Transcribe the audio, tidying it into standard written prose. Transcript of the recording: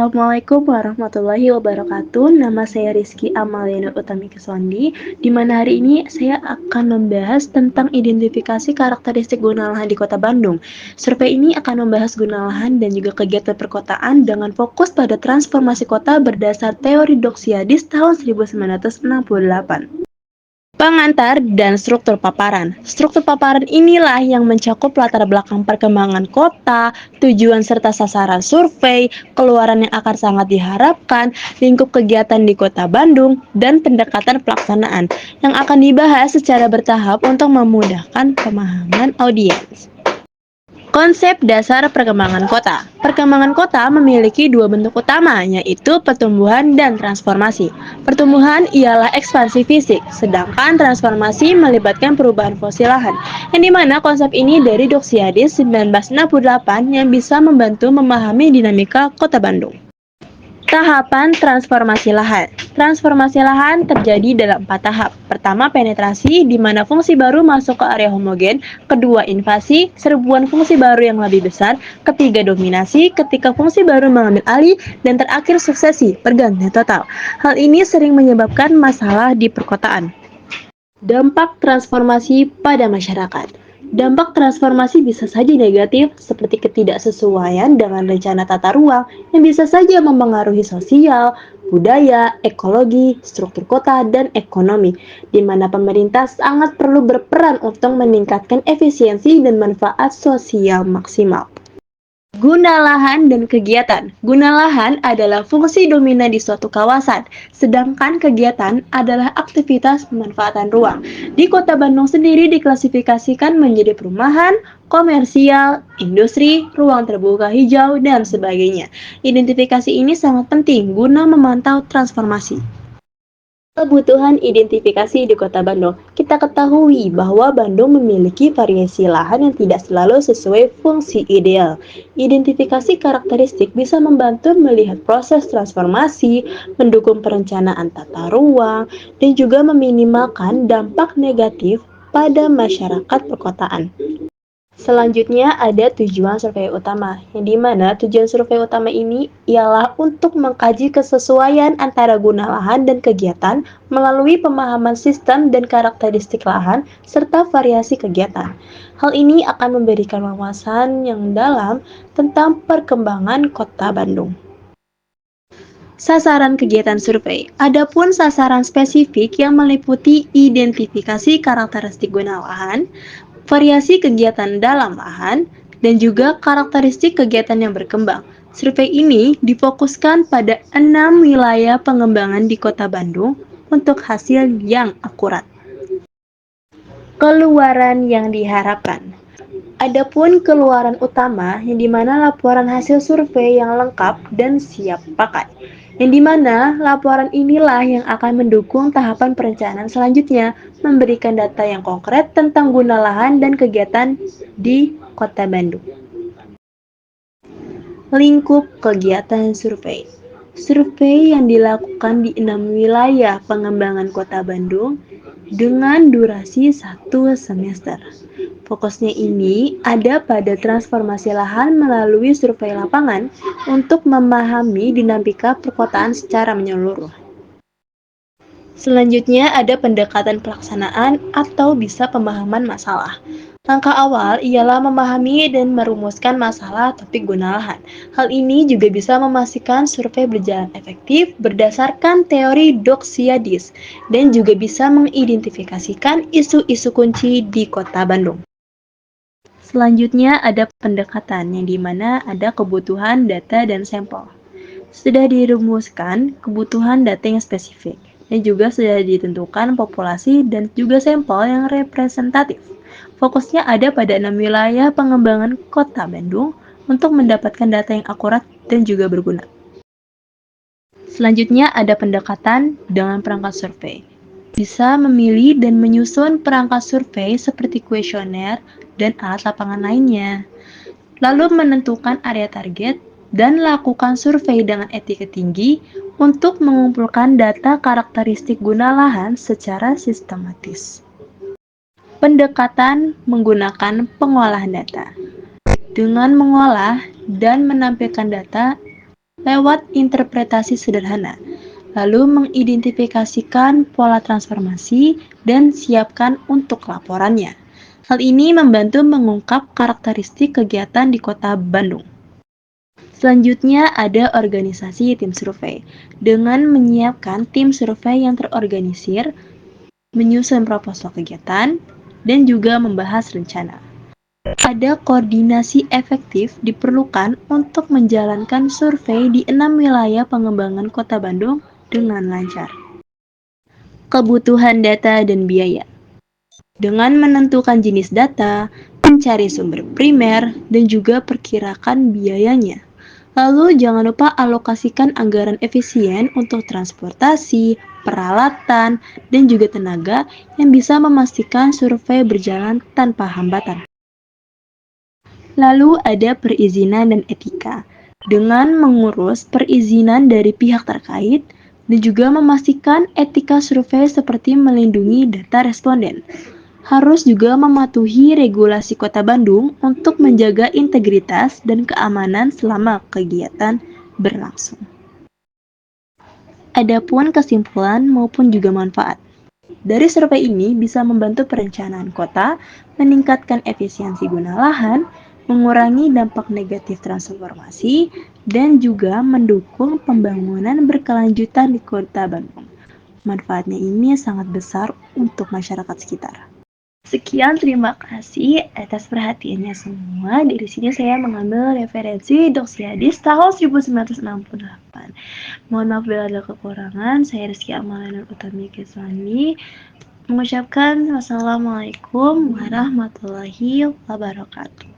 Assalamualaikum warahmatullahi wabarakatuh. Nama saya Rizky Amaliana Utami Kesondi, di mana hari ini saya akan membahas tentang identifikasi karakteristik guna lahan di Kota Bandung. Survei ini akan membahas guna lahan dan juga kegiatan perkotaan dengan fokus pada transformasi kota berdasar teori Doxiadis tahun 1968. Pengantar dan struktur paparan. Struktur paparan inilah yang mencakup latar belakang perkembangan kota, tujuan serta sasaran survei, keluaran yang akan sangat diharapkan, lingkup kegiatan di Kota Bandung, dan pendekatan pelaksanaan yang akan dibahas secara bertahap untuk memudahkan pemahaman audiens. Konsep dasar perkembangan kota. Perkembangan kota memiliki dua bentuk utama, yaitu pertumbuhan dan transformasi. Pertumbuhan ialah ekspansi fisik, sedangkan transformasi melibatkan perubahan fungsi lahan, yang dimana konsep ini dari Doxiadis 1968 yang bisa membantu memahami dinamika Kota Bandung. Tahapan transformasi lahan. Transformasi lahan terjadi dalam 4 tahap. Pertama, penetrasi, di mana fungsi baru masuk ke area homogen. Kedua, invasi, serbuan fungsi baru yang lebih besar. Ketiga, dominasi, ketika fungsi baru mengambil alih. Dan terakhir, suksesi, pergantian total. Hal ini sering menyebabkan masalah di perkotaan. Dampak transformasi pada masyarakat. Dampak transformasi bisa saja negatif, seperti ketidaksesuaian dengan rencana tata ruang yang bisa saja mempengaruhi sosial, budaya, ekologi, struktur kota, dan ekonomi, di mana pemerintah sangat perlu berperan untuk meningkatkan efisiensi dan manfaat sosial maksimal. Guna lahan dan kegiatan. Guna lahan adalah fungsi dominan di suatu kawasan, sedangkan kegiatan adalah aktivitas pemanfaatan ruang. Di Kota Bandung sendiri diklasifikasikan menjadi perumahan, komersial, industri, ruang terbuka hijau, dan sebagainya. Identifikasi ini sangat penting guna memantau transformasi. Kebutuhan identifikasi di Kota Bandung. Kita ketahui bahwa Bandung memiliki variasi lahan yang tidak selalu sesuai fungsi ideal. Identifikasi karakteristik bisa membantu melihat proses transformasi, mendukung perencanaan tata ruang, dan juga meminimalkan dampak negatif pada masyarakat perkotaan. Selanjutnya ada tujuan survei utama, yang dimana tujuan survei utama ini ialah untuk mengkaji kesesuaian antara guna lahan dan kegiatan melalui pemahaman sistem dan karakteristik lahan serta variasi kegiatan. Hal ini akan memberikan wawasan yang dalam tentang perkembangan Kota Bandung. Sasaran kegiatan survei. Adapun sasaran spesifik yang meliputi identifikasi karakteristik guna lahan, variasi kegiatan dalam lahan, dan juga karakteristik kegiatan yang berkembang. Survei ini difokuskan pada 6 wilayah pengembangan di Kota Bandung untuk hasil yang akurat. Keluaran yang diharapkan. Adapun keluaran utama yang dimana laporan hasil survei yang lengkap dan siap pakai. Yang dimana laporan inilah yang akan mendukung tahapan perencanaan selanjutnya, memberikan data yang konkret tentang guna lahan dan kegiatan di Kota Bandung. Lingkup kegiatan survei. Survei yang dilakukan di 6 wilayah pengembangan Kota Bandung dengan durasi 1 semester. Fokusnya ini ada pada transformasi lahan melalui survei lapangan untuk memahami dinamika perkotaan secara menyeluruh. Selanjutnya ada pendekatan pelaksanaan atau bisa pemahaman masalah. Langkah awal ialah memahami dan merumuskan masalah topik guna lahan. Hal ini juga bisa memastikan survei berjalan efektif berdasarkan teori Doxiadis dan juga bisa mengidentifikasikan isu-isu kunci di Kota Bandung. Selanjutnya ada pendekatan yang dimana ada kebutuhan data dan sampel. Sudah dirumuskan kebutuhan data yang spesifik dan juga sudah ditentukan populasi dan juga sampel yang representatif. Fokusnya ada pada 6 wilayah pengembangan Kota Bandung untuk mendapatkan data yang akurat dan juga berguna. Selanjutnya ada pendekatan dengan perangkat survei. Bisa memilih dan menyusun perangkat survei seperti kuesioner dan alat lapangan lainnya. Lalu menentukan area target dan lakukan survei dengan etika tinggi untuk mengumpulkan data karakteristik guna lahan secara sistematis. Pendekatan menggunakan pengolahan data. Dengan mengolah dan menampilkan data lewat interpretasi sederhana, lalu mengidentifikasikan pola transformasi dan siapkan untuk laporannya. Hal ini membantu mengungkap karakteristik kegiatan di Kota Bandung. Selanjutnya ada organisasi tim survei. Dengan menyiapkan tim survei yang terorganisir, menyusun proposal kegiatan, dan juga membahas rencana. Ada koordinasi efektif diperlukan untuk menjalankan survei di 6 wilayah pengembangan Kota Bandung dengan lancar. Kebutuhan data dan biaya. Dengan menentukan jenis data, mencari sumber primer, dan juga perkirakan biayanya. Lalu jangan lupa alokasikan anggaran efisien untuk transportasi, peralatan, dan juga tenaga yang bisa memastikan survei berjalan tanpa hambatan. Lalu ada perizinan dan etika. Dengan mengurus perizinan dari pihak terkait dan juga memastikan etika survei seperti melindungi data responden. Harus juga mematuhi regulasi Kota Bandung untuk menjaga integritas dan keamanan selama kegiatan berlangsung. Adapun kesimpulan maupun juga manfaat. Dari survei ini bisa membantu perencanaan kota, meningkatkan efisiensi guna lahan, mengurangi dampak negatif transformasi, dan juga mendukung pembangunan berkelanjutan di Kota Bandung. Manfaatnya ini sangat besar untuk masyarakat sekitar. Sekian, terima kasih atas perhatiannya semua. Dari sini saya mengambil referensi Doxiadis tahun 1968. Mohon maaf bila ada kekurangan. Saya Rizky Amalena Utami Keswani mengucapkan wassalamualaikum warahmatullahi wabarakatuh.